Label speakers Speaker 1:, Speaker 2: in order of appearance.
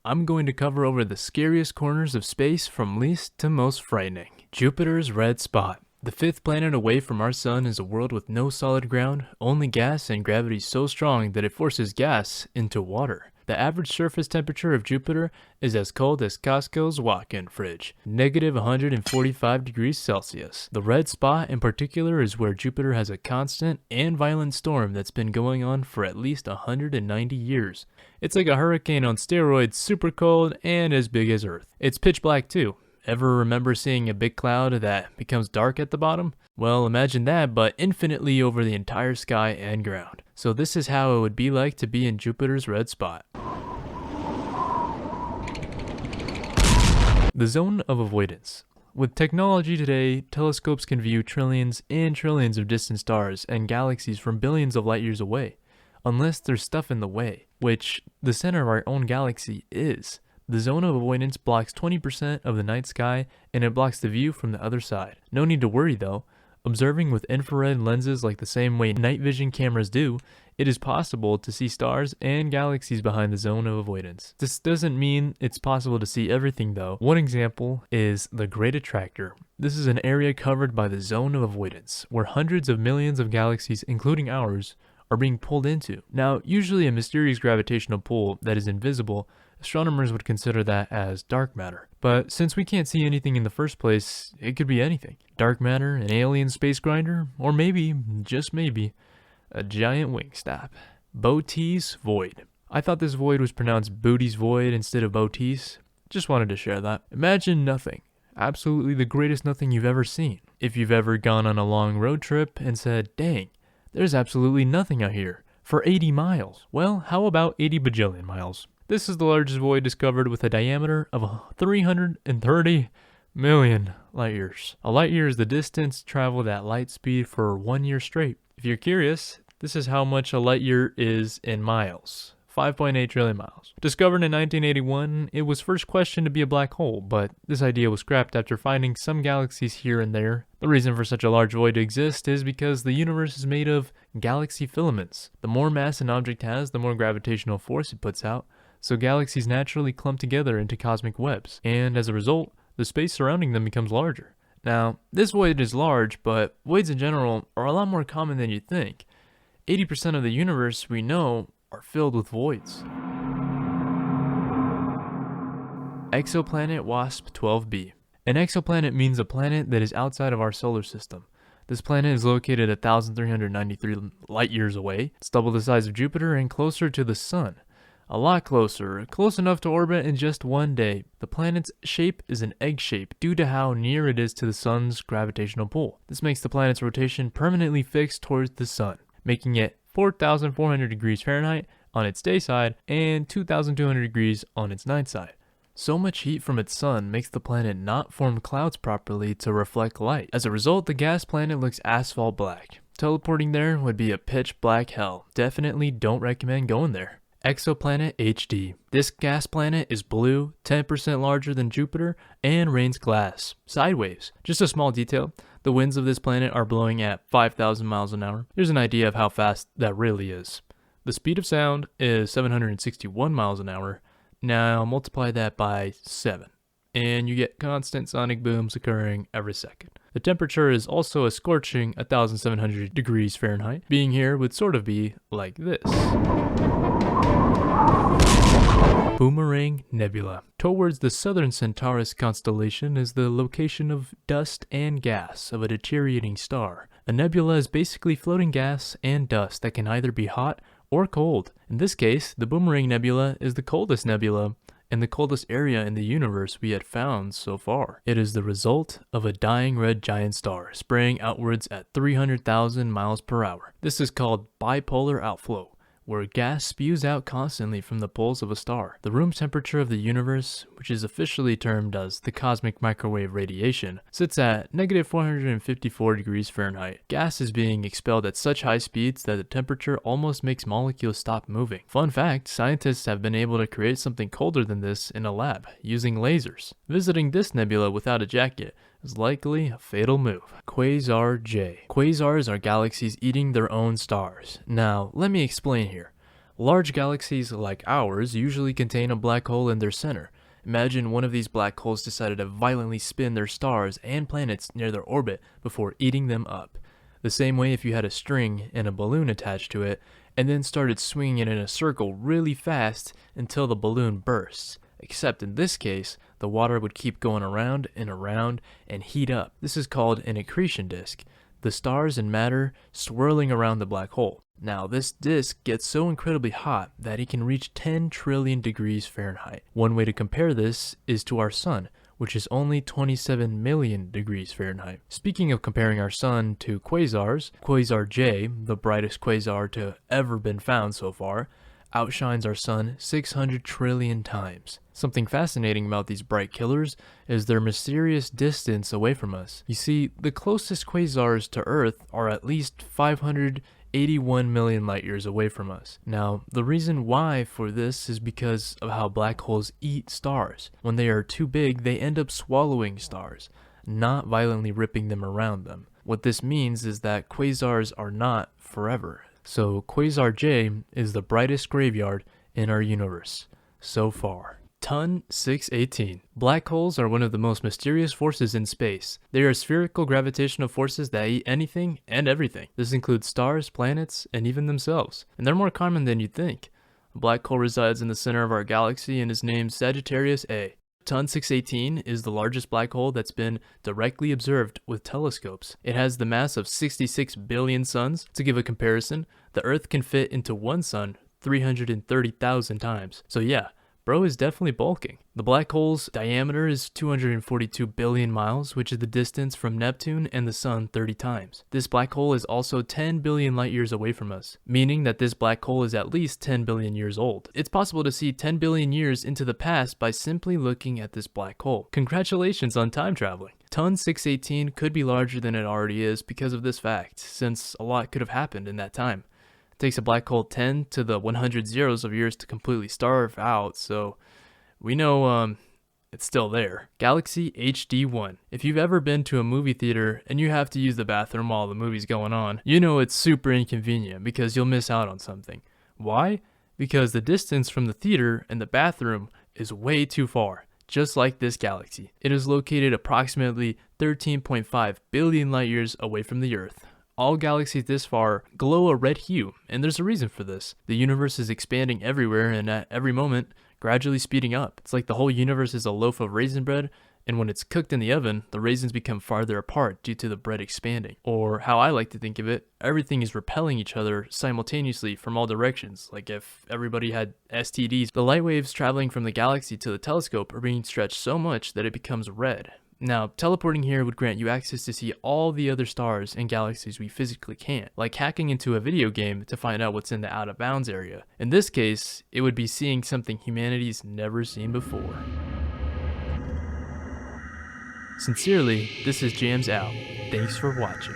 Speaker 1: I'm going to cover over the scariest corners of space from least to most frightening. Jupiter's red spot. The fifth planet away from our sun is a world with no solid ground, only gas, and gravity so strong that it forces gas into water. The average surface temperature of Jupiter is as cold as Costco's walk-in fridge, negative 145 degrees Celsius. The red spot in particular is where Jupiter has a constant and violent storm that's been going on for at least 190 years. It's like a hurricane on steroids, super cold and as big as Earth. It's pitch black too. Ever remember seeing a big cloud that becomes dark at the bottom? Well, imagine that, but infinitely over the entire sky and ground. So this is how it would be like to be in Jupiter's red spot. The zone of avoidance. With technology today, telescopes can view trillions and trillions of distant stars and galaxies from billions of light years away, unless there's stuff in the way, which the center of our own galaxy is. The zone of avoidance blocks 20% of the night sky, and it blocks the view from the other side. No need to worry though. Observing with infrared lenses like the same way night vision cameras do, it is possible to see stars and galaxies behind the zone of avoidance. This doesn't mean it's possible to see everything though. One example is the Great Attractor. This is an area covered by the zone of avoidance, where hundreds of millions of galaxies, including ours, are being pulled into. Now, usually a mysterious gravitational pull that is invisible, astronomers would consider that as dark matter. But since we can't see anything in the first place, it could be anything. Dark matter, an alien space grinder, or maybe, just maybe, a giant wingstop. Boötes Void. I thought this void was pronounced Booties Void instead of Boötes. Just wanted to share that. Imagine nothing. Absolutely the greatest nothing you've ever seen. If you've ever gone on a long road trip and said, dang, there's absolutely nothing out here for 80 miles. Well, how about 80 bajillion miles? This is the largest void discovered with a diameter of 330 million light years. A light year is the distance traveled at light speed for 1 year straight. If you're curious, this is how much a light year is in miles. 5.8 trillion miles. Discovered in 1981, it was first questioned to be a black hole, but this idea was scrapped after finding some galaxies here and there. The reason for such a large void to exist is because the universe is made of galaxy filaments. The more mass an object has, the more gravitational force it puts out, so galaxies naturally clump together into cosmic webs, and as a result, the space surrounding them becomes larger. Now, this void is large, but voids in general are a lot more common than you'd think. 80% of the universe we know are filled with voids. Exoplanet WASP 12b. An exoplanet means a planet that is outside of our solar system. This planet is located 1,393 light years away. It's double the size of Jupiter and closer to the Sun. A lot closer, close enough to orbit in just 1 day. The planet's shape is an egg shape due to how near it is to the Sun's gravitational pull. This makes the planet's rotation permanently fixed towards the Sun, making it 4,400 degrees Fahrenheit on its day side and 2,200 degrees on its night side. So much heat from its sun makes the planet not form clouds properly to reflect light. As a result, the gas planet looks asphalt black. Teleporting there would be a pitch black hell. Definitely don't recommend going there. Exoplanet HD. This gas planet is blue, 10% larger than Jupiter, and rains glass, sideways. Just a small detail, the winds of this planet are blowing at 5,000 miles an hour. Here's an idea of how fast that really is. The speed of sound is 761 miles an hour. Now multiply that by 7, and you get constant sonic booms occurring every second. The temperature is also a scorching 1,700 degrees Fahrenheit. Being here would sort of be like this. Boomerang Nebula. Towards the southern Centaurus constellation is the location of dust and gas of a deteriorating star. A nebula is basically floating gas and dust that can either be hot or cold. In this case, the Boomerang Nebula is the coldest nebula and the coldest area in the universe we had found so far. It is the result of a dying red giant star spraying outwards at 300,000 miles per hour. This is called bipolar outflow, where gas spews out constantly from the poles of a star. The room temperature of the universe, which is officially termed as the cosmic microwave radiation, sits at negative 454 degrees Fahrenheit. Gas is being expelled at such high speeds that the temperature almost makes molecules stop moving. Fun fact, scientists have been able to create something colder than this in a lab, using lasers. Visiting this nebula without a jacket is likely a fatal move. Quasar J. Quasars are galaxies eating their own stars. Now, let me explain here. Large galaxies like ours usually contain a black hole in their center. Imagine one of these black holes decided to violently spin their stars and planets near their orbit before eating them up. The same way if you had a string and a balloon attached to it, and then started swinging it in a circle really fast until the balloon bursts. Except in this case, the water would keep going around and heat up. This is called an accretion disk. The stars and matter swirling around the black hole. Now, this disk gets so incredibly hot that it can reach 10 trillion degrees Fahrenheit. One way to compare this is to our sun, which is only 27 million degrees Fahrenheit. Speaking of comparing our sun to quasars, Quasar J, the brightest quasar to ever been found so far, outshines our sun 600 trillion times. Something fascinating about these bright killers is their mysterious distance away from us. You see, the closest quasars to Earth are at least 581 million light years away from us. Now, the reason why for this is because of how black holes eat stars. When they are too big, they end up swallowing stars, not violently ripping them around them. What this means is that quasars are not forever. So Quasar J is the brightest graveyard in our universe so far. Ton 618. Black holes are one of the most mysterious forces in space. They are spherical gravitational forces that eat anything and everything. This includes stars, planets, and even themselves. And they're more common than you'd think. A black hole resides in the center of our galaxy and is named Sagittarius A. Ton 618 is the largest black hole that's been directly observed with telescopes. It has the mass of 66 billion suns. To give a comparison, the Earth can fit into one sun 330,000 times. So yeah, bro is definitely bulking. The black hole's diameter is 242 billion miles, which is the distance from Neptune and the sun 30 times. This black hole is also 10 billion light years away from us, meaning that this black hole is at least 10 billion years old. It's possible to see 10 billion years into the past by simply looking at this black hole. Congratulations on time traveling. Ton 618 could be larger than it already is because of this fact, since a lot could have happened in that time. It takes a black hole 10 to the 100 zeros of years to completely starve out, so we know it's still there. Galaxy HD1. If you've ever been to a movie theater and you have to use the bathroom while the movie's going on, you know it's super inconvenient because you'll miss out on something. Why? Because the distance from the theater and the bathroom is way too far, just like this galaxy. It is located approximately 13.5 billion light years away from the Earth. All galaxies this far glow a red hue, and there's a reason for this. The universe is expanding everywhere and at every moment, gradually speeding up. It's like the whole universe is a loaf of raisin bread, and when it's cooked in the oven, the raisins become farther apart due to the bread expanding. Or how I like to think of it, everything is repelling each other simultaneously from all directions. Like if everybody had STDs, the light waves traveling from the galaxy to the telescope are being stretched so much that it becomes red. Now, teleporting here would grant you access to see all the other stars and galaxies we physically can't, like hacking into a video game to find out what's in the out of bounds area. In this case, it would be seeing something humanity's never seen before. Sincerely, this is Jams out. Thanks for watching.